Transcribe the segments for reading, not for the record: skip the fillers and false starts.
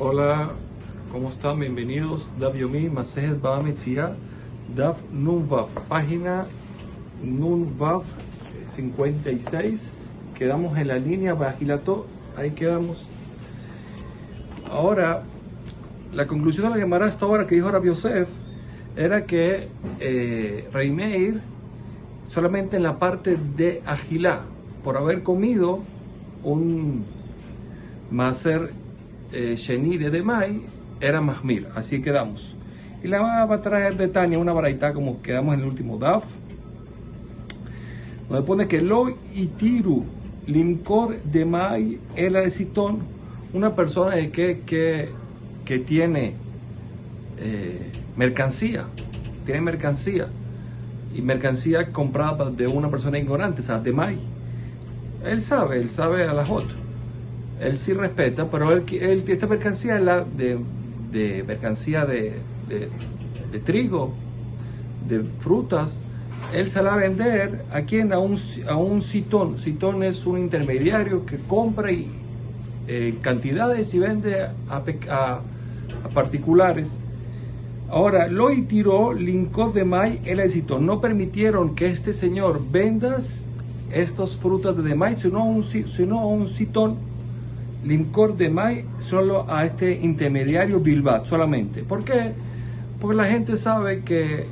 Hola, ¿cómo están? Bienvenidos. Daf Yomi, Masejet Bava Metzia, Daf Nun Vav, página Nun Vav 56. Quedamos en la línea Bajilato, ahí quedamos. Ahora, la conclusión de la Gemara hasta ahora que dijo Rabbi Yosef era que Rei Meir, solamente en la parte de Agilá, por haber comido un Maser Sheni de Demai, era Mahmir, así quedamos. Y la va a traer de Tania una baraita como quedamos en el último Daf, donde pone que Lo Itiru Limkor Demai el Aresitón, una persona que tiene mercancía, y mercancía comprada de una persona ignorante, o sea, Demai. Él sabe a la Jot. Él sí respeta, pero esta mercancía es la de mercancía de trigo, de frutas. Él se la va a vender a quien, a un sitón. Sitón es un intermediario que compra cantidades y vende a particulares. Ahora, lo y tiró Linkot de Mai el sitón. No permitieron que este señor venda estas frutas de Mai, sino a un sitón. Limkor de Mai, solo a este intermediario Bilbat, solamente. ¿Por qué? Porque la gente sabe que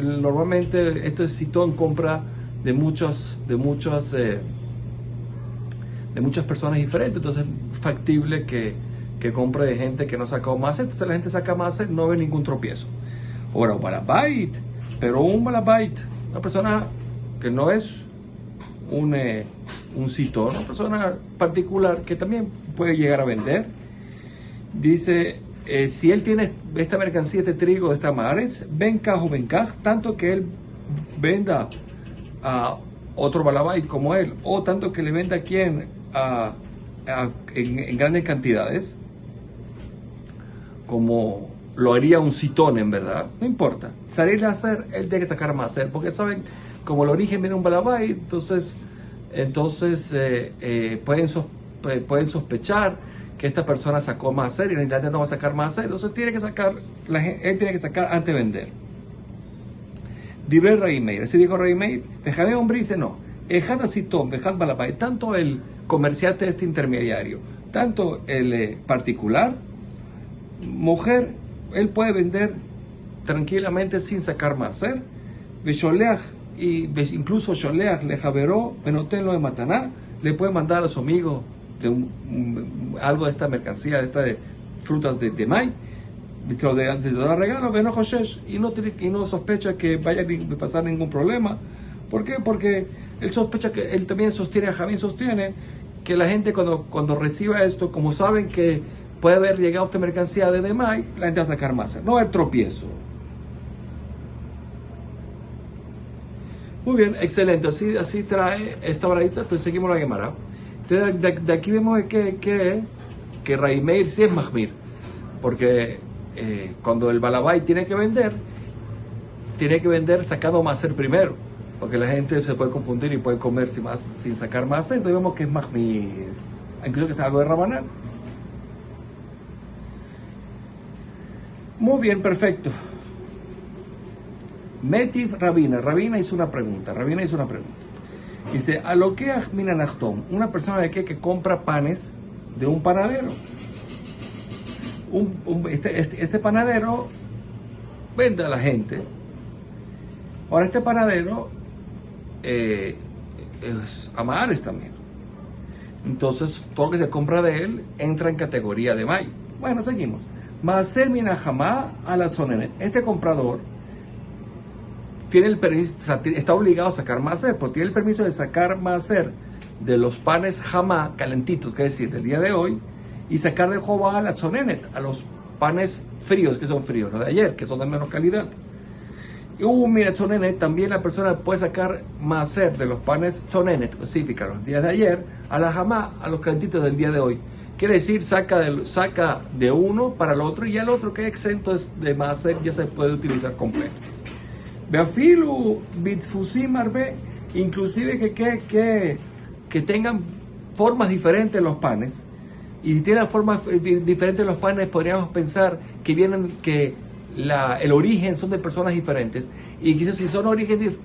normalmente este sitón compra de muchas personas diferentes, entonces es factible que compre de gente que no sacó más, entonces la gente saca más, no ve ningún tropiezo. Ahora, un balabait, pero un balabait, una persona que no es un sitón, una persona particular que también puede llegar a vender. Dice, si él tiene esta mercancía de trigo, de esta maaretz, benkaj o benkaj, tanto que él venda a otro balabait como él, o tanto que le venda a quien en grandes cantidades, como lo haría un sitón en verdad, no importa. Salir a hacer, él tiene que sacar más, porque saben, como el origen viene de un balabait, entonces pueden sospechar que esta persona sacó más y en realidad no va a sacar más, entonces él tiene que sacar antes de vender. Dibre Rei Meir, así dijo Rei Meir, dejame hombre, dice no, Ejad Sitón, Ejad Balabait, tanto el comerciante, este intermediario, tanto el particular, mujer, él puede vender tranquilamente sin sacar más, y incluso Sholeach le javeró, Benotenlo de Mataná, le puede mandar a su amigo algo de esta mercancía, de frutas de Mai, de dar regalo, Beno Joshesh, y no sospecha que vaya a pasar ningún problema. ¿Por qué? Porque él sospecha que él también sostiene, Jamín sostiene, que la gente cuando reciba esto, como saben que puede haber llegado esta mercancía de Mai, la gente va a sacar más, no el tropiezo. Muy bien, excelente, así trae esta baraita, entonces seguimos la Gemara. De aquí vemos que Rei Meir sí es Mahmir, porque cuando el balabay tiene que vender sacando Maser primero, porque la gente se puede confundir y puede comer sin sacar Maser, entonces vemos que es Mahmir, incluso que es algo de Rabanán. Muy bien, perfecto. Metiv Rabina hizo una pregunta. Dice, a lo que Minanachtom, una persona de que compra panes de un panadero. Este panadero vende a la gente. Ahora este panadero es Amares también. Entonces todo lo que se compra de él entra en categoría de Mai. Bueno, seguimos. Maaser Minajamá a la Tzonenet. Este comprador tiene el permiso, o sea, está obligado a sacar maser, pero tiene el permiso de sacar maser de los panes jamá calentitos, que es decir, del día de hoy, y sacar de jobá a la tzonenet, a los panes fríos, que son fríos, los de ayer, que son de menos calidad. Y mira, tzonenet, también la persona puede sacar maser de los panes tzonenet, específica, los días de ayer, a la jamá, a los calentitos del día de hoy. Quiere decir, saca de uno para el otro, y el otro que exento es de maser ya se puede utilizar completo. Beafilu bitfusim arbe, inclusive que tengan formas diferentes los panes, y tienen formas diferentes los panes, podríamos pensar que el origen son de personas diferentes, y quizás si son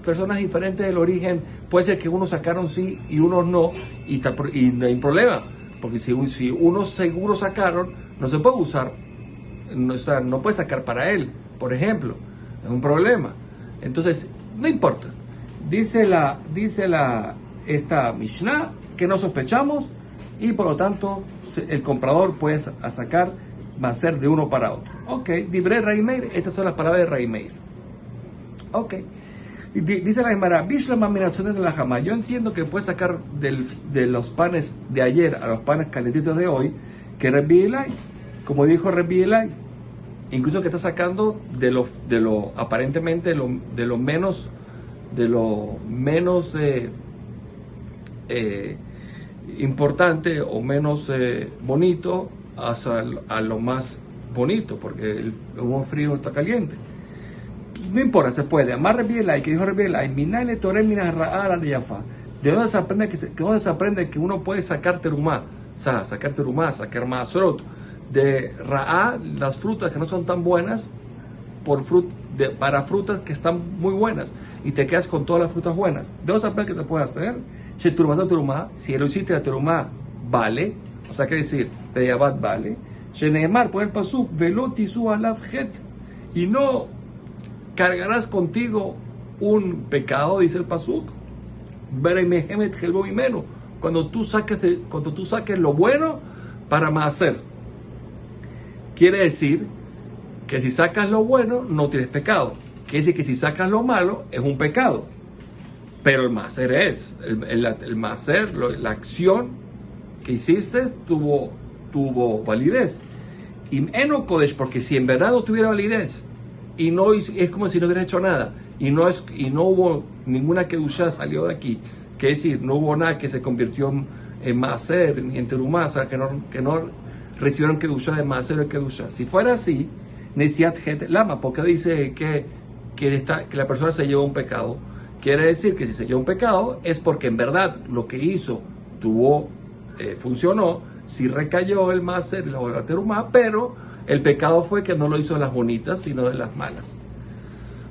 personas diferentes del origen, puede ser que unos sacaron sí y unos no, y no hay problema, porque si unos seguro sacaron, no se puede usar, no puede sacar para él, por ejemplo, es un problema. Entonces, no importa. Dice esta Mishnah que no sospechamos, y por lo tanto el comprador puede sacar maaser de uno para otro. Ok, Divrei Rabbi Meir, estas son las palabras de Rabbi Meir. Ok, dice la Gemara, de la Jama. Yo entiendo que puede sacar de los panes de ayer a los panes calentitos de hoy, que Rabbi Elai, como dijo Rabbi Elai, incluso que está sacando de lo aparentemente de lo menos importante o menos bonito a lo más bonito, porque un frío está caliente. No importa, se puede. Amar Rabbi Elai, que dijo Rabbi Elai, minale torem mina ra'a de yafa. ¿De dónde se aprende que uno puede sacar terumá? O sea, sacar maasrot de ra'a, las frutas que no son tan buenas, para frutas que están muy buenas, y te quedas con todas las frutas buenas. ¿De dónde se aprende que se puede hacer? Si lo hiciste la terumá, vale. O sea, quiere decir, Peyabat vale. Sheneemar, por el pasuk, velotisu alav het, y no cargarás contigo un pecado, dice el pasuk. Beremehemet helbo imenu, cuando tú saques lo bueno para maaser. Quiere decir que si sacas lo bueno, no tienes pecado. Quiere decir que si sacas lo malo, es un pecado. Pero el maaser el maaser, la acción que hiciste tuvo validez. Y eno kodesh, porque si en verdad no tuviera validez, y no es como si no hubiera hecho nada, y no hubo ninguna kedusha salió de aquí, que es decir, no hubo nada que se convirtió en maaser, en terumá, o sea, que no recibieron kedusha de maaser o kedusha. Si fuera así, nesiat het lama, porque dice que la persona se llevó un pecado. Quiere decir que si se llevó un pecado es porque en verdad lo que hizo funcionó, si recayó el maaser y la terumá, pero el pecado fue que no lo hizo de las bonitas, sino de las malas.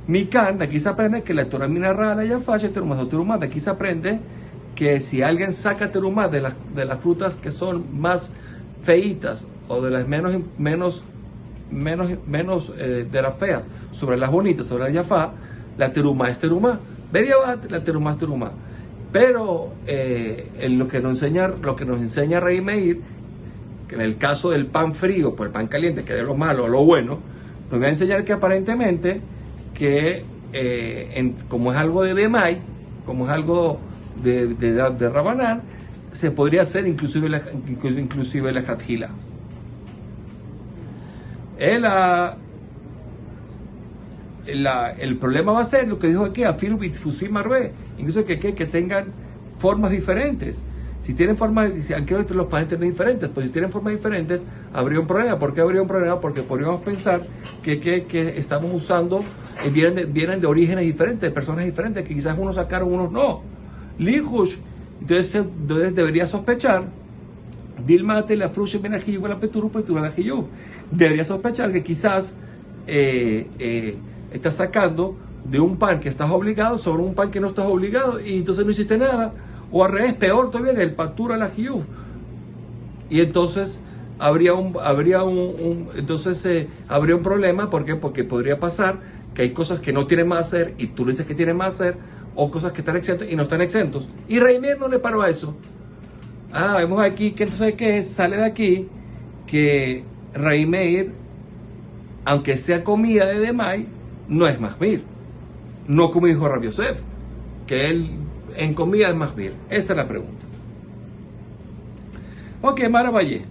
Mikan, aquí se aprende que la Torah mina rara ya falla terumá. De aquí se aprende que si alguien saca terumá de las frutas que son más feitas o de las menos de las feas sobre las bonitas, sobre la yafá, la terumá es terumá. Bediabat, la terumá es terumá. Pero lo que nos enseña Rabbi Meir, que en el caso del pan frío, pues el pan caliente, que es lo malo o lo bueno, nos va a enseñar que aparentemente que como es algo de Demai, como es algo de Rabanán, se podría hacer inclusive la Jatjila. El problema va a ser lo que dijo aquí, afiru bitfusim arbe, incluso que tengan formas diferentes. Si tienen formas, aunque los panes tienen diferentes, pues si tienen formas diferentes, habría un problema. ¿Por qué habría un problema? Porque podríamos pensar que estamos usando, vienen de orígenes diferentes, de personas diferentes, que quizás unos sacaron, unos no. Lijush, entonces debería sospechar, Dilmate la frushe benajiyu la peturupa y tu benajiyu. Debería sospechar que quizás estás sacando de un pan que estás obligado sobre un pan que no estás obligado, y entonces no hiciste nada. O al revés, peor todavía, del patura la jiyuv. Y entonces habría un problema. ¿Por qué? Porque podría pasar que hay cosas que no tienen más hacer y tú le dices que tienen más hacer, o cosas que están exentas y no están exentos. Y Rabbi Meir no le paró a eso. Vemos aquí que entonces que sale de aquí que Rabbi Meir, aunque sea comida de Demai, no es Mahmir. No como dijo Rabbi Yosef, que él en comida es Mahmir. Esta es la pregunta. Ok, Maravallé.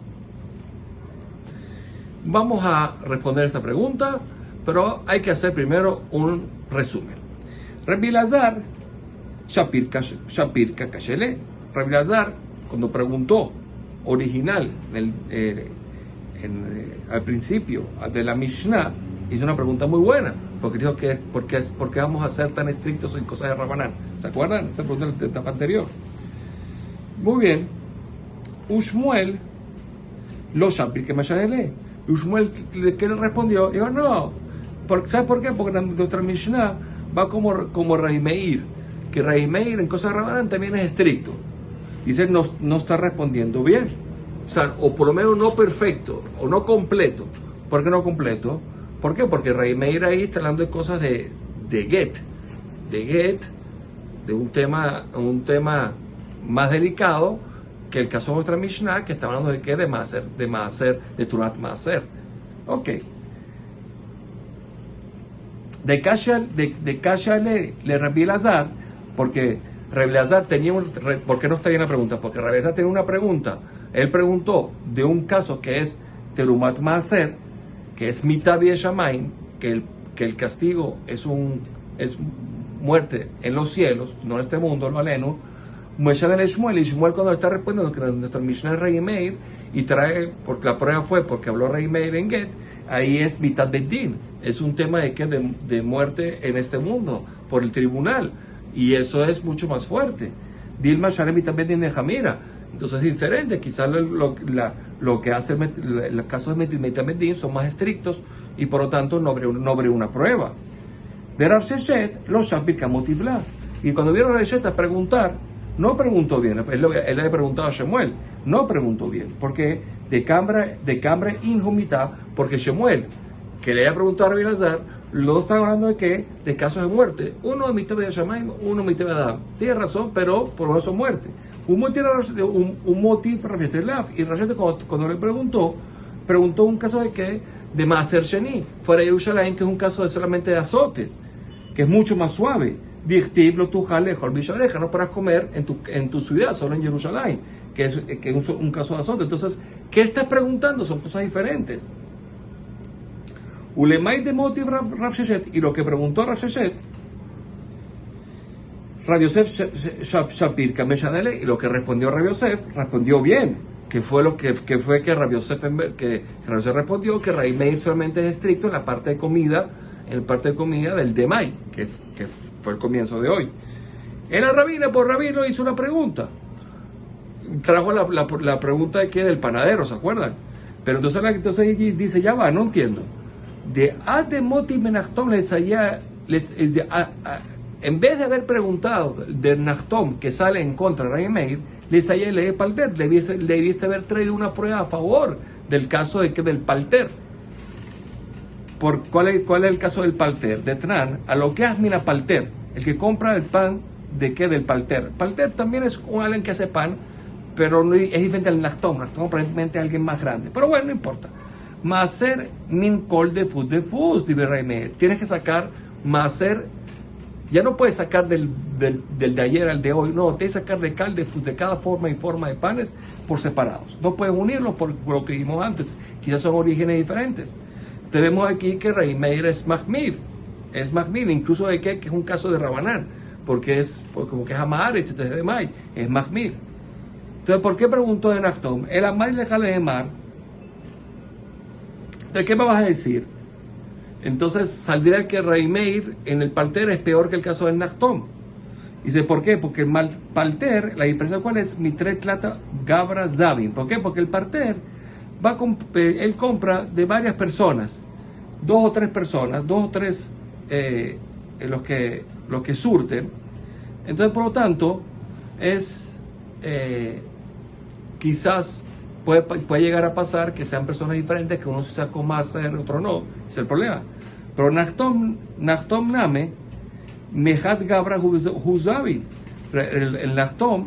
Vamos a responder esta pregunta, pero hay que hacer primero un resumen. Rabbi Elazar, Shapir Kakashele. Rabbi Elazar, cuando preguntó original al principio de la Mishnah, hizo una pregunta muy buena, porque dijo que ¿por qué vamos a ser tan estrictos en cosas de Rabanán? ¿Se acuerdan? Esa pregunta de la etapa anterior. Muy bien. Ushmuel lo Shapir que Meshanele. Y Shmuel, ¿qué le respondió? Dijo, no, ¿sabes por qué? Porque nuestra Mishnah va como Rabbi Meir, que Rabbi Meir en cosas de Rabanán también es estricto. Dice, no está respondiendo bien. O sea, o por lo menos no perfecto, o no completo. ¿Por qué no completo? ¿Por qué? Porque Rabbi Meir ahí está hablando de cosas de get, de un tema más delicado que el caso de nuestra Mishnah, que está hablando de qué, de Maaser, de Turat Maaser. Ok. De Kasha le Rabbi Elazar, porque Rabbi Elazar ¿por qué no está bien la pregunta? Porque Rabbi Elazar tenía una pregunta. Él preguntó de un caso que es Terumat Maaser, que es mitad de Shamaim, que el castigo es muerte en los cielos, no en este mundo, lo aleno. Mueshan el Shmuel, y Shmuel cuando está respondiendo que nuestra Mishnah es Rabbi Meir, y trae, porque la prueba fue porque habló Rabbi Meir en Get, ahí es mitad Beddin, es un tema de muerte en este mundo, por el tribunal, y eso es mucho más fuerte. Dilma Shale mitad Beddin de Jamira, entonces es diferente, quizás lo que hace los casos de mitad Beddin son más estrictos, y por lo tanto no abre una prueba. De Rav Sheshet, los Shapir Kamotivla, y cuando vieron a Rav Sheshet a preguntar, no preguntó bien, él le había preguntado a Shemuel, no preguntó bien, porque de Cambre Injumita, porque Shemuel, que le había preguntado a Rabbi Elazar, los está hablando de casos de muerte, uno de mitad de Shamaim, uno de mitad de Adam. Tiene razón, pero por eso muerte. Uno tiene un motivo Rav Sheshet, y Rav Sheshet cuando le preguntó un caso de Maaser Sheni, fuera de Yerushalayim, que es un caso solamente de azotes, que es mucho más suave. No podrás comer en tu ciudad, solo en Jerusalén, que es un caso de azote. Entonces, ¿qué estás preguntando? Son cosas diferentes. Ulemay de motiv Rav Sheshet, y lo que preguntó Rav Sheshet, Rav Yosef Shapir Kameshanele, y lo que respondió Rav Yosef, respondió bien, que fue que Rav Yosef respondió que Rabbi Meir solamente es estricto en la parte de comida, del Demay, que fue el comienzo de hoy. En la rabina, por rabino, hizo una pregunta. Trajo la pregunta del panadero, ¿se acuerdan? Pero entonces dice, ya va, no entiendo. De Ademoti Menachtom en vez de haber preguntado de Nachtom que sale en contra de Rabbi Meir, le Palter, debiste haber traído una prueba a favor del caso del Palter. ¿Cuál es el caso del Palter? De Tran, a lo que Asmina Palter, el que compra el pan del Palter. Palter también es alguien que hace pan, pero no, es diferente al Nachtom. Nachtom aparentemente es alguien más grande. Pero bueno, no importa. Maaser min kol de fus, dice Rabbi Meir. Tienes que sacar Maaser, ya no puedes sacar del de ayer al de hoy, no, tienes que sacar de cada forma y forma de panes por separados. No puedes unirlos por lo que dijimos antes, quizás son orígenes diferentes. Tenemos aquí que Rabbi Meir es Mahmir, incluso de que es un caso de Rabanán, porque como que es Amar, etcétera, de May, es Mahmir. Entonces, ¿por qué preguntó de Nachtom? El Amar le jale de Mar, ¿de qué me vas a decir? Entonces saldría que Rabbi Meir en el Palter es peor que el caso del Nachtom. Dice, ¿por qué? Porque el Palter, la diferencia cuál es, Mitret Lata Gabra Zavin. ¿Por qué? Porque el Palter él compra de varias personas, dos o tres los que surten. Entonces, por lo tanto, quizás puede llegar a pasar que sean personas diferentes, que uno se sacó más, otro no, ese es el problema. Pero Nachtom Name, Mejat Gabra Huzavi, el Nachtom,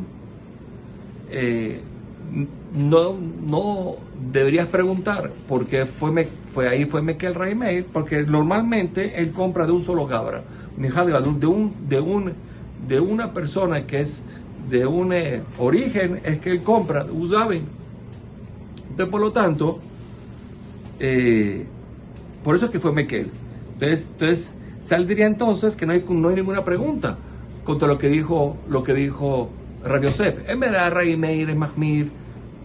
no deberías preguntar porque fue Mekel Rabbi Meir, porque normalmente él compra de un solo Gabra, de una persona que es de un origen, es que él compra, Usaben. Entonces, por lo tanto, por eso es que fue Mekel. Entonces saldría entonces que no hay ninguna pregunta contra lo que dijo Rabbi Yosef. En verdad, Rabbi Meir es Mahmir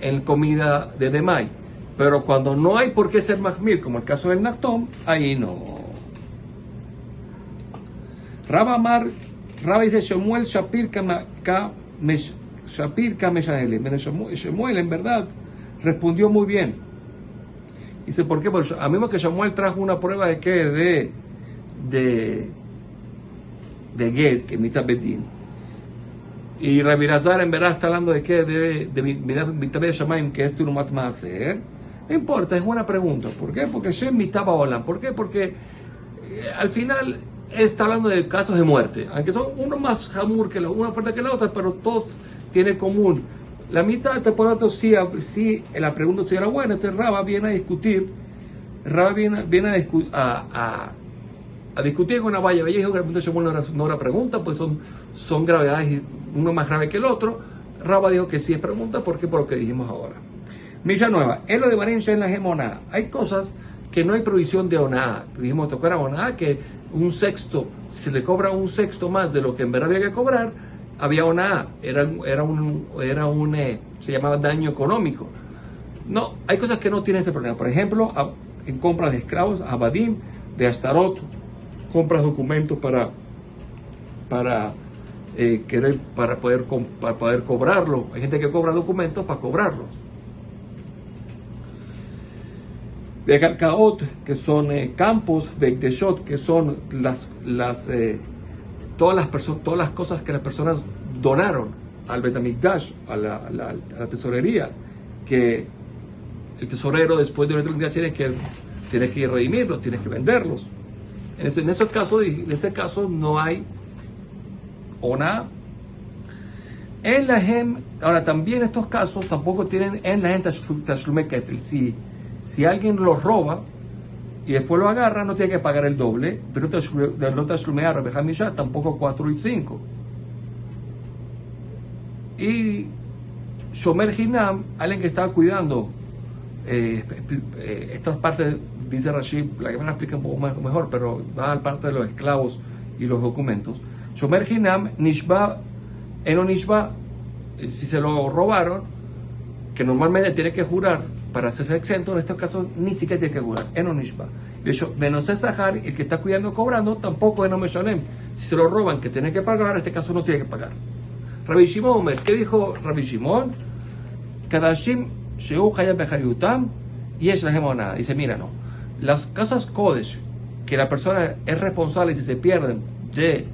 en comida de Demay, pero cuando no hay por qué ser Mahmir, como el caso del Nachtom, ahí no. Rabbi dice Shemuel Shapir Kameshanele. Shemuel en verdad respondió muy bien. Dice, ¿por qué? Porque a mismo que Samuel trajo una prueba de qué, de Get, que mita Bedín. Y Rabbi Lazar en verdad está hablando de qué, de Mitabed Shamaim, que es Turumat Maaser. No importa, es buena pregunta. ¿Por qué? Porque Shem Mitaba Olam. ¿Por qué? Porque al final está hablando de casos de muerte, aunque son uno más jamur que una fuerte que la otra, pero todos tienen común. La mitad, por lo tanto, sí, la pregunta si era buena. Entonces Rabba viene a discutir, a discutir con una valla. Ella dijo que la pregunta de Shmuel no era pregunta, pues son gravedades, uno más grave que el otro. Rabba dijo que sí es pregunta, porque por lo que dijimos ahora. Misha nueva, en lo de Valencia en la hemoná, hay cosas que no hay provisión de oná. Dijimos, tocar a oná, que un sexto, si le cobra un sexto más de lo que en verdad había que cobrar, había oná, se llamaba daño económico. No, hay cosas que no tienen ese problema. Por ejemplo, en compras de esclavos, abadim, de Astarot, compras documentos para poder cobrarlo. Hay gente que cobra documentos para cobrarlos. De Karkaot, que son campos, de Gdeshot, que son todas las cosas que las personas donaron al Bet HaMikdash, a la tesorería, que el tesorero después de Bet HaMikdash tiene que redimirlos, tiene que venderlos. En ese caso no hay ona. En la Hem, ahora también estos casos tampoco tienen en la Hem Tashlume Ketel. Si alguien lo roba y después lo agarra, no tiene que pagar el doble. Pero no Tashlume Arbe Hamisha, tampoco 4 y 5. Y Shomer Hinam, alguien que estaba cuidando estas partes, dice Rashi, la que me la explica un poco mejor, pero va al parte de los esclavos y los documentos. Shomer Hinam, Nishba, Eno Nishba, si se lo robaron, que normalmente tiene que jurar para hacerse exento, en estos casos ni siquiera tiene que jurar, Eno Nishba. De hecho, Benose Sahar, el que está cuidando cobrando, tampoco Eno Meshalem. Si se lo roban, que tiene que pagar, en este caso no tiene que pagar. Rabbi Shimon, ¿qué dijo Rabbi Shimon? Kadashim Sheu Hayab Behariutam y es la hemonada. Dice, mira, no. Las casas Kodesh, que la persona es responsable si se pierden de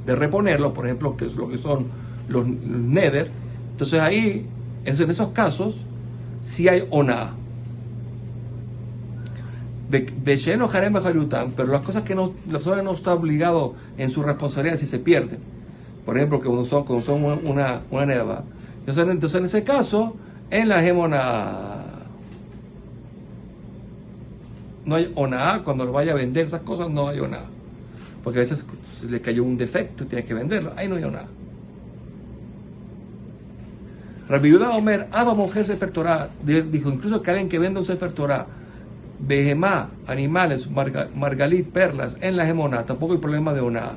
reponerlo, por ejemplo, que es lo que son los neder, entonces ahí, en esos casos, sí hay oná. De lleno Harem Behariutam, pero las cosas que la persona no está obligado en su responsabilidad si se pierden, por ejemplo, que cuando son una neva. Entonces en ese caso, en la hemoná no hay oná. Cuando lo vaya a vender esas cosas no hay oná, porque a veces se le cayó un defecto y tiene que venderlo, ahí no hay oná. Rabbi Yehuda Omer, Aba mujer Sefer Torah, dijo incluso que alguien que vende un Sefer Torah, Behemá, animales, margalit, perlas, en la hemoná, tampoco hay problema de oná.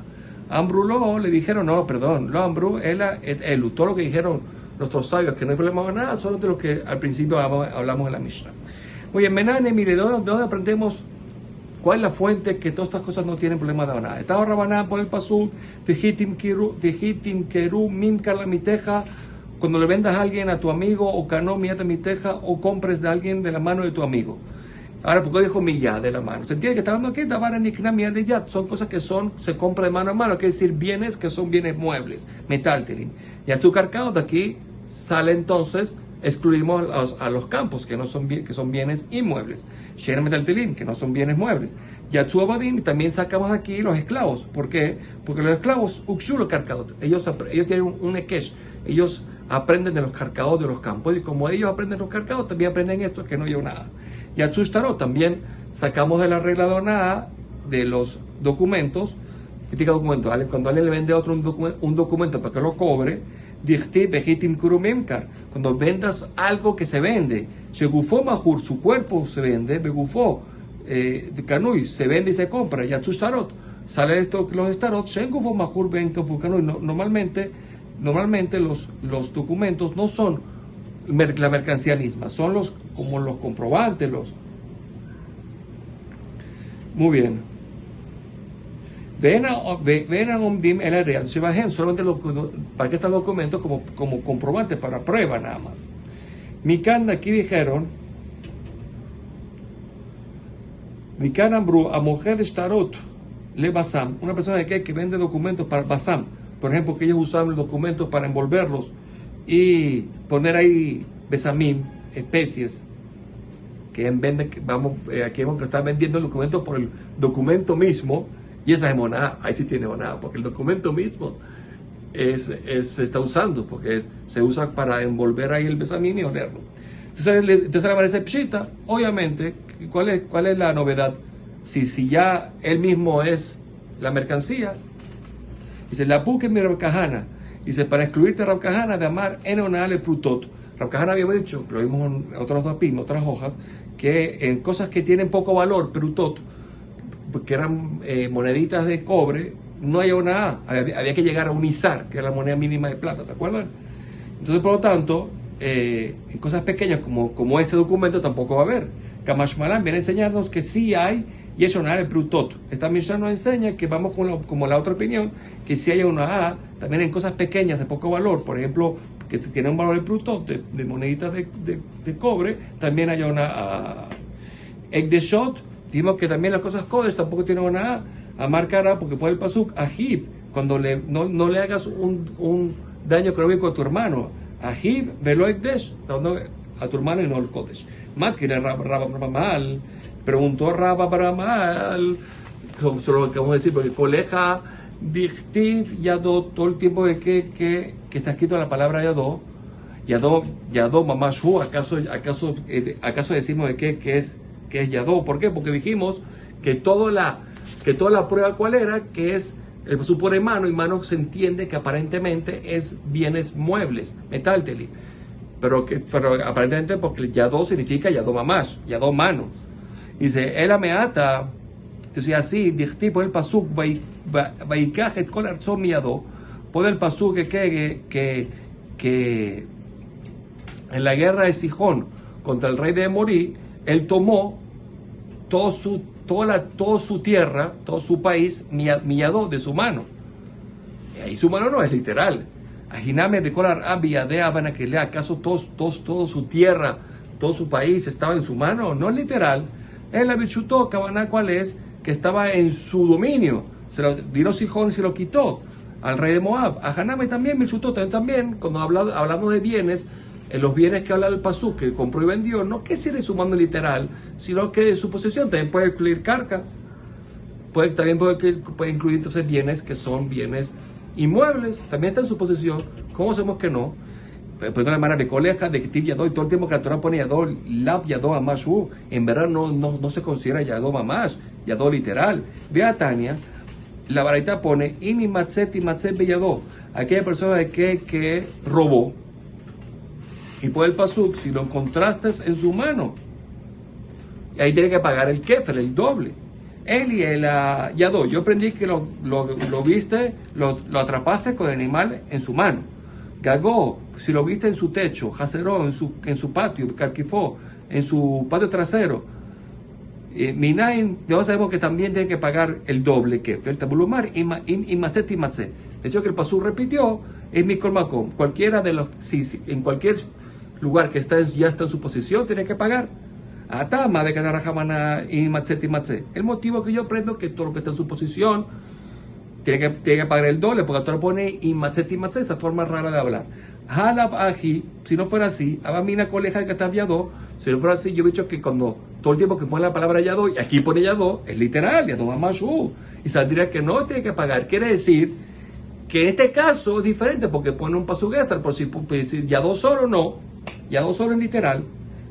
Ambruló, le dijeron, no, perdón, lo Ambru, Elu, todo lo que dijeron nuestros sabios, que no hay problema de nada, solo de lo que al principio hablamos en la Mishnah. Muy bien, Menane, mire, ¿de dónde aprendemos cuál es la fuente que todas estas cosas no tienen problema de nada? Estaba Rabaná por el pasú, Tejitim Keru, Mim Karlamiteja, cuando le vendas a alguien, a tu amigo, o Cano, Miata Miteja, o compres de alguien de la mano de tu amigo. Ahora, ¿por qué dijo Miyad de la mano? ¿Se entiende que está hablando aquí? Davara Nikna Miyad de Yad. Son cosas que se compra de mano a mano, quiere decir bienes que son bienes muebles, metaltelin. Y a tu carcao de aquí sale entonces, excluimos a los campos, que son bienes inmuebles. Sher metaltelin, que no son bienes muebles. Y a tu abadim también sacamos aquí los esclavos. ¿Por qué? Porque los esclavos, ukshulo carcaot, ellos tienen un ekesh, ellos aprenden de los carcaos de los campos, y como ellos aprenden los carcaos, también aprenden esto, que no lleva nada. Y a Tzushtarot también sacamos de la regla de oná de los documentos. ¿Qué diga documento? Cuando alguien le vende a otro un documento para que lo cobre, cuando vendas algo que se vende, Shegufó Mahur, su cuerpo se vende, Begufó de Kanui, se vende y se compra, y a Tzushtarot sale esto, los estarot, Shegufó Mahur Ben Kanui. Normalmente los documentos no son la mercancía misma, son como los comprobantes, Muy bien. Ven a Omdim el real solamente para que está el documento como comprobante, para prueba nada más. Mikan, aquí dijeron Vikanambru a mujer Starot le Basam, una persona que vende documentos para Basam, por ejemplo, que ellos usaban los documentos para envolverlos y poner ahí Besamim, especies, que venden, aquí vemos que están vendiendo el documento por el documento mismo, y esa es monada, ahí sí tiene monada, porque el documento mismo se está usando, porque se usa para envolver ahí el Besamim y olerlo. Entonces le aparece Pshita, obviamente, ¿cuál es la novedad? Si ya él mismo es la mercancía, dice, la puque mi Rab Kahana, dice, para excluirte Rab Kahana de amar en onale prutot. Rab Kahana había dicho, lo vimos en otros dapim, otras hojas, que en cosas que tienen poco valor, prutot, que eran moneditas de cobre, no hay una había que llegar a un izar, que es la moneda mínima de plata, ¿se acuerdan? Entonces, por lo tanto, en cosas pequeñas como este documento tampoco va a haber. Kamash Malan viene a enseñarnos que sí hay, y eso nada de Prutot. Esta Mishnah nos enseña que vamos como la otra opinión, que si hay una A, también en cosas pequeñas de poco valor, por ejemplo, que tiene un valor de Prutot, de moneditas de cobre, también hay una A. Ekdeshot, dijimos que también las cosas Kodesh tampoco tienen una A. Amar Kara, porque por el pasuk, Ahiv, cuando no le hagas un daño económico a tu hermano. Ahiv, velo Ekdesh, a tu hermano y no el Kodesh. Matkir Rabamal, preguntó Rabamal, solo lo que vamos a decir, porque coleja Dichtiv Yadó, todo el tiempo de que está escrito la palabra Yadó Mamashu, ¿acaso decimos de que es Yadó? ¿Por qué? Porque dijimos que toda la prueba, ¿cuál era? Que es, el supone mano, y mano se entiende que aparentemente es bienes muebles, metalteli. Pero aparentemente porque Yadó significa Yadó Mamash, Yadó mano. Dice, Ela Meata, entonces así, por el pasuk, Vaikaj et kol arzom Yadó, por el pasuk que en la guerra de Sihón contra el rey de Emorí, él tomó toda su tierra, todo su país, Miyadó, de su mano. Y ahí su mano no es literal. Ajiname de Kolar Abia de Habana, que le acaso todo su tierra, todo su país estaba en su mano, no es literal. El Abichutó, Cabana, ¿cuál es? Que estaba en su dominio. Se lo vino Sihón y se lo quitó al rey de Moab. Ajaname también, Bichutó también, cuando hablamos de bienes, en los bienes que habla el pasuk, que compró y vendió, no que sea de su mano literal, sino que su posesión también puede incluir carga, también puede incluir entonces bienes que son bienes inmuebles, también está en su posesión. ¿Cómo sabemos que no? Pues de una manera de coleja, de Ketiv Yadó, y todo el tiempo que la Torah pone Yadó, Lav Yadó Amashu, en verdad no se considera Yadó Mamash, Yadó literal. Ve a Tania, la baraita pone, Ini Matzet y Matzet Beyadó, aquella persona que robó, y por el pasuk, si lo encontraste en su mano, y ahí tiene que pagar el kefer, el doble. Él y el Yadó, yo aprendí que lo viste, lo atrapaste con el animal en su mano. Gagó, si lo viste en su techo. Haceró, en su patio. Carquifó, en su patio trasero. Minain, de sabemos que también tiene que pagar el doble kefer, tabulumar y macet y macet. De hecho, que el pasuk repitió, es mi colmacom. Cualquiera de los, si en cualquier lugar que ya está en su posición, tiene que pagar. Atama de Kanarajamana y Matzet y Matzet. El motivo que yo aprendo que todo lo que está en su posición tiene que pagar el doble, porque ahora pone y Matzet, esa forma rara de hablar. Halab Aji, si no fuera así, Abamina coleja de Katav Yadó, si no fuera así, yo he dicho que cuando todo el tiempo que pone la palabra Yadó, y aquí pone Yadó, es literal, Yadó Mamashu, y saldría que no tiene que pagar. Quiere decir que en este caso es diferente, porque pone un pasugestar, por si decir Yadó solo no, Yadó solo es literal.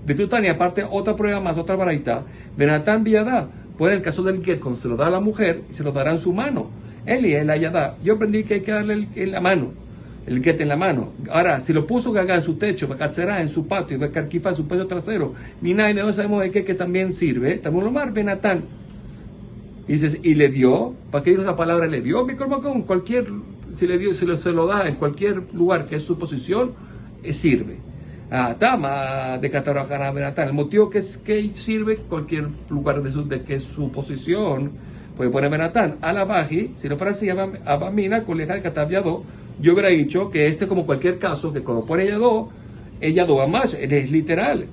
De Tutani, aparte, otra prueba más, otra baraita, de Natán Villada, pues en el caso del get, cuando se lo da a la mujer, y se lo dará en su mano. Eli, el ayada. Yo aprendí que hay que darle en la mano, el get en la mano. Ahora, si lo puso Gagá en su techo, Becatzerá en su patio, Becarquifá en su patio trasero, ni nadie, no sabemos de qué que también sirve, también lo mar, Benatán. Y dices, y le dio, ¿para qué dijo esa palabra? Le dio, mi con cualquier, se lo da en cualquier lugar que es su posición, sirve. Tama de Catarajana Benatán. El motivo que sirve cualquier lugar de que es su posición, puede poner Benatán. A la baji, si no fuera así, Abamina, coleja de Katav Yadó, yo hubiera dicho que como cualquier caso, que cuando pone Yadó, es Yadó Amash, es literal.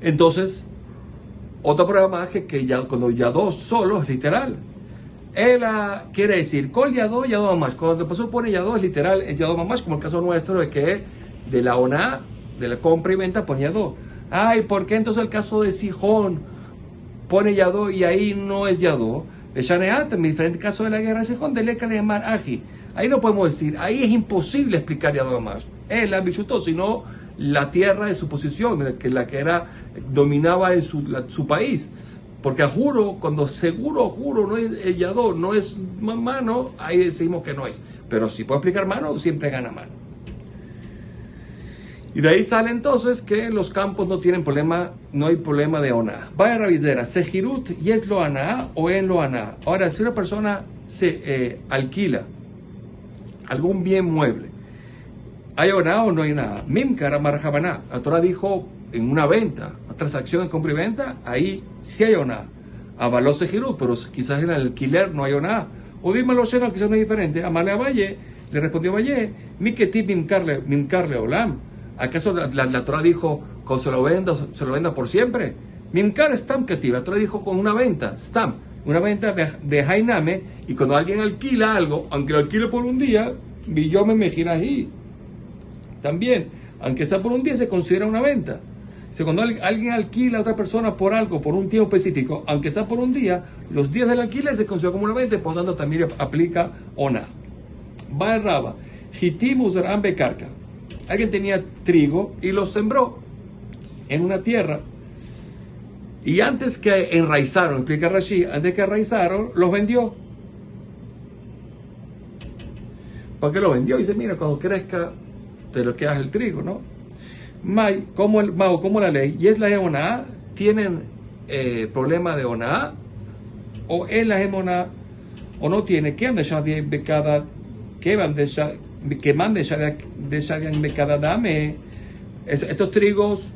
Entonces, Otro problema más que ya, cuando Yadó solo es literal. Él quiere decir, Kol Yadó, Yadó Mamash. Cuando el pastor pone Yadó es literal, es Yadó Mamash, como el caso nuestro de que de la Oná, de la compra y venta, pone Yadó. Ay, ¿por qué entonces el caso de Sijón pone Yadó y ahí no es Yadó? De Shaneat, en diferente caso de la guerra de Sijón, de Leka de Mar Aji. Ahí no podemos decir, ahí es imposible explicar Yadó Mamash. Él la visitó, sino la tierra de su posición, la que dominaba en su país. Porque juro, cuando juro, no es Yadó, no es mano, ahí decimos que no es. Pero si puedo explicar mano, siempre gana mano. Y de ahí sale entonces que los campos no tienen problema, no hay problema de oná. Vaya Rabizera, Sejirut y es lo aná o en lo aná. Ahora, si una persona se alquila algún bien mueble, ¿hay oná o no hay oná? Mimkara marjabaná. La Torah dijo en una venta, una transacción de compra y venta, ahí sí hay oná. Avaló Sejirut, pero quizás en el alquiler no hay oná. O dímelo, quizás no es diferente. Amale a Valle, le respondió Valle, mi que ti mimkarle olam. ¿Acaso la Torah dijo con se lo venda por siempre? Mimkar stam ketiv. La Torah dijo con una venta, stam, una venta de Hainame, y cuando alguien alquila algo, aunque lo alquile por un día, yo me ahí. También, aunque sea por un día, se considera una venta. Si cuando alguien alquila a otra persona por algo, por un tiempo específico, aunque sea por un día, los días del alquiler se considera como una venta, por lo tanto también aplica ona. Va en Raba, hitimus rambe karka. Alguien tenía trigo y lo sembró en una tierra. Y antes que enraizaron, explica Rashi, antes que enraizaron, los vendió. ¿Por qué lo vendió? Dice, mira, cuando crezca, te lo quedas el trigo, ¿no? Como la ley, y es la Oná, tienen problema de Oná, o en la Oná, o no tiene, que han dejado de cada, que van que mande de cada dame. Estos trigos,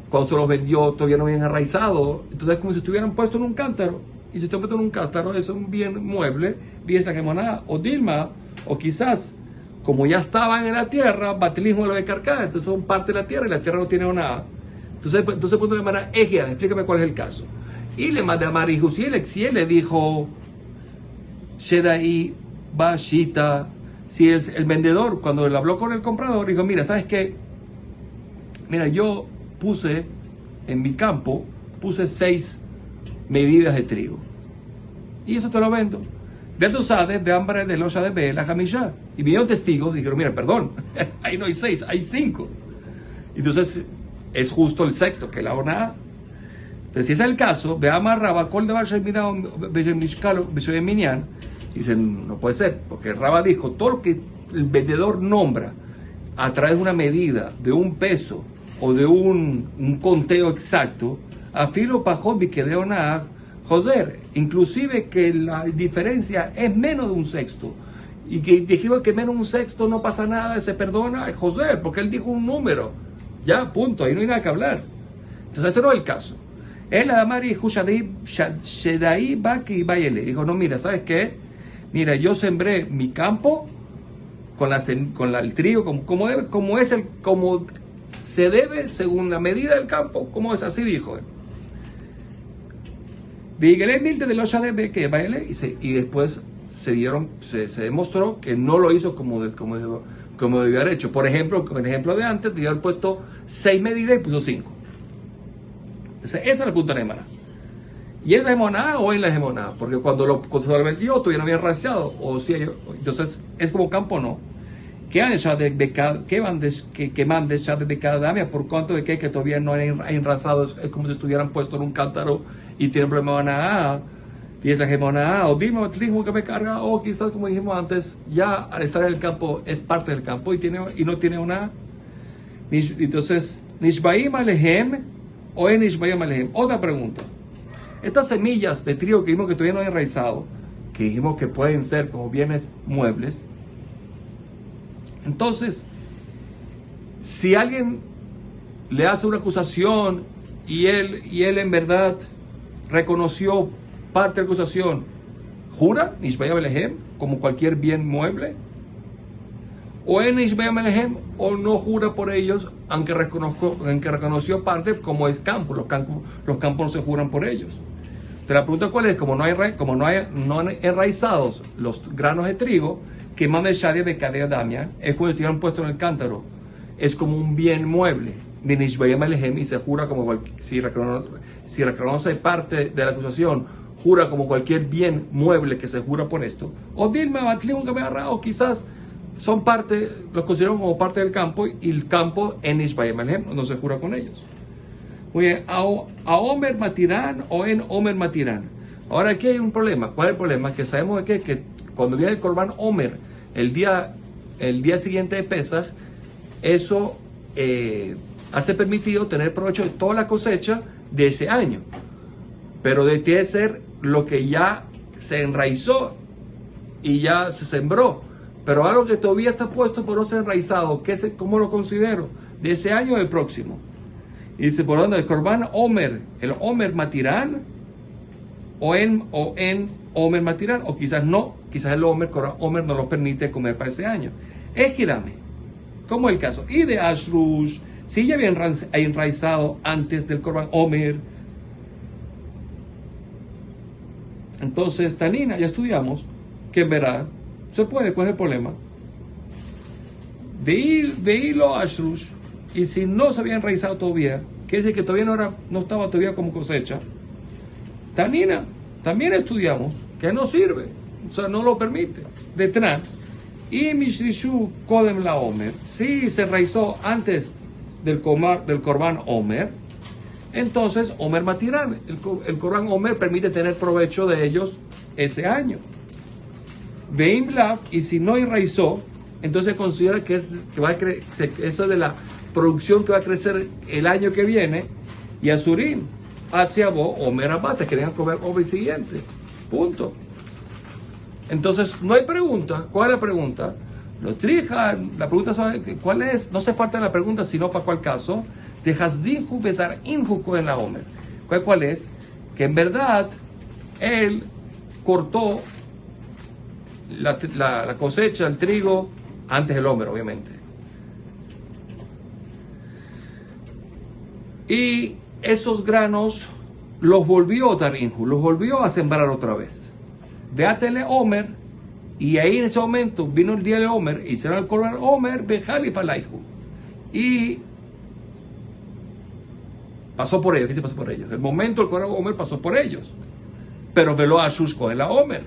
cuando se los vendió, todavía no habían enraizado, entonces es como si estuvieran puestos en un cántaro, y si están puestos en un cántaro, es un bien mueble, y es la Gemoná, o Dilma, o quizás, como ya estaban en la tierra, batilismo lo de carcar, entonces son parte de la tierra, y la tierra no tiene nada. Entonces punto de manera, explícame cuál es el caso. Y le mandé a Marihu, si él le dijo, Shedai, Bashita, si el vendedor, cuando le habló con el comprador, dijo, mira, ¿sabes qué? Mira, yo puse en mi campo, 6 medidas de trigo. Y eso te lo vendo. De Tusades, de Hambre, de Loya de Bela, Jamishá. Y vinieron testigos, dijeron, mira, perdón, ahí no hay 6, hay 5. Entonces, es justo el sexto, que la Oná. Entonces, si ese es el caso, ve a Marraba, Col de Barsha, mira, Bejemishkalo, Bejeminian. Dicen, no puede ser, porque Raba dijo, todo lo que el vendedor nombra a través de una medida, de un peso o de un conteo exacto, afilo pajón y que de una joser, inclusive que la diferencia es menos de un sexto, y que dijimos que menos de un sexto no pasa nada, se perdona, joser, porque él dijo un número, ya, punto, ahí no hay nada que hablar. Entonces ese no es el caso. Él Amari Shedai Baki Bayele dijo, no, mira, ¿sabes qué? Mira, yo sembré mi campo con el trigo como se debe según la medida del campo, como es, así dijo él. Y después se demostró que no lo hizo como debió haber hecho. Por ejemplo, con el ejemplo de antes, debió haber puesto 6 medidas y puso 5. Entonces, esa es la punta de Mara. ¿Y es la hegemonada o es la hegemonada? Porque cuando se lo vendió todavía no había raciado. O si entonces, es como campo no. Que van de cada damia por cuanto de que todavía no hay enrazado, es como si estuvieran puestos en un cántaro y tienen problema de nada. Y es la hegemonada, o dime, que me carga, o quizás como dijimos antes, ya al estar en el campo es parte del campo y no tiene una. Entonces, Nishbaim Alehem o en Nishbaim Alehem. Otra pregunta. Estas semillas de trigo que dijimos que todavía no hay enraizado, que dijimos que pueden ser como bienes muebles. Entonces, si alguien le hace una acusación y él en verdad reconoció parte de la acusación, ¿jura? Nishbaim Alehem, como cualquier bien mueble. o en Ishbea Melehem, o no jura por ellos, aunque reconoció parte como es campo. Los campos no se juran por ellos. Entonces la pregunta cuál es, como no han enraizados los granos de trigo, que manda Shadia de Cadea Damian, es cuando estuvieron puestos en el cántaro, es como un bien mueble de Ishbea Melehem, y se jura como si reconoce parte de la acusación, jura como cualquier bien mueble que se jura por esto, o Dilma Batliun Gabearra, o quizás son parte, los consideran como parte del campo, y el campo en Ishbea Melehem no se jura con ellos. Muy bien, a Omer Matirán o en Omer Matirán. Ahora aquí hay un problema. ¿Cuál es el problema? Que sabemos que cuando viene el Corban Omer el día siguiente de Pesach, eso hace permitido tener provecho de toda la cosecha de ese año, pero tiene que ser lo que ya se enraizó y ya se sembró, pero algo que todavía está puesto por no ser enraizado, ¿cómo lo considero? ¿De ese año o del próximo? Y dice, por lo tanto, el Corban Omer, el Omer Matirán, o en Omer Matirán, o quizás no, quizás el Omer no lo permite comer para ese año. Es que dame, como el caso, y de Ashrush, si ya había enraizado antes del Corban Omer, entonces Tanina, ya estudiamos, que en verdad se puede, ¿cuál es el problema? De hilo Ashrush, y si no se había enraizado todavía, quiere decir que todavía no estaba todavía como cosecha. Tanina, también estudiamos que no sirve, o sea, no lo permite. De Tran, y Mishrishu Kodem la Omer, si se enraizó antes del Corban Omer, entonces Omer Matirán, el Corban Omer permite tener provecho de ellos ese año. Veim Lav, y si no enraizó, entonces considera que va a eso de la producción que va a crecer el año que viene, y Azurim, Atziabo, Omer Abate, que tengan que comer Omer siguiente. Punto. Entonces, no hay pregunta. ¿Cuál es la pregunta? Los trijan, la pregunta es, ¿cuál es? No se falta la pregunta, sino para cuál caso. De Hasdinhu Besar Injuco en la Omer. ¿Cuál es? Que en verdad, él cortó la cosecha, el trigo, antes del Omer, obviamente. Y esos granos los volvió Zarinhu, los volvió a sembrar otra vez. Veátele Omer, y ahí en ese momento vino el día de Omer, y hicieron el Corban Omer, Bejali Falaihu. Y pasó por ellos. ¿Qué se pasó por ellos? El momento del Corban Omer pasó por ellos. Pero veló a Shushko en la Omer.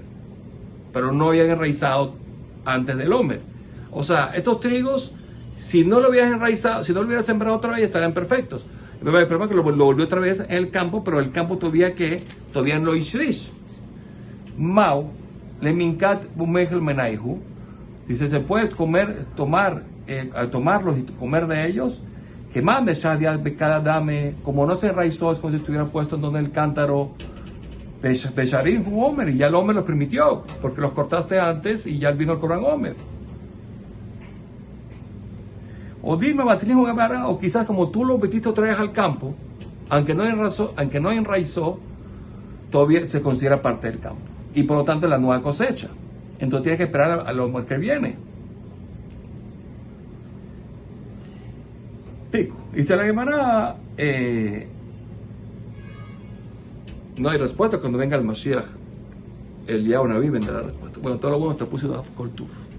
Pero no habían enraizado antes del Omer. O sea, estos trigos, si no lo hubieran enraizado, si no lo hubieran sembrado otra vez, estarían perfectos. El problema es que lo volvió otra vez en el campo, pero el campo todavía no lo ishrish. Mau, le minkat bumejel menaihu, dice, se puede tomarlos y comer de ellos, que mande shadial becada dame, como no se enraizó, es como si estuvieran puestos en donde el cántaro, Besharim fue Omer, y ya el Omer los permitió, porque los cortaste antes y ya vino el Corban Omer. O dime, o quizás como tú lo metiste otra vez al campo, aunque no enraizó, todavía se considera parte del campo. Y por lo tanto la nueva cosecha. Entonces tienes que esperar a lo que viene. Pico. Dice la Gemara, no hay respuesta cuando venga el Mashiach. El Yahu Naví vendrá la respuesta. Bueno, todo lo bueno te puse a Coltuf.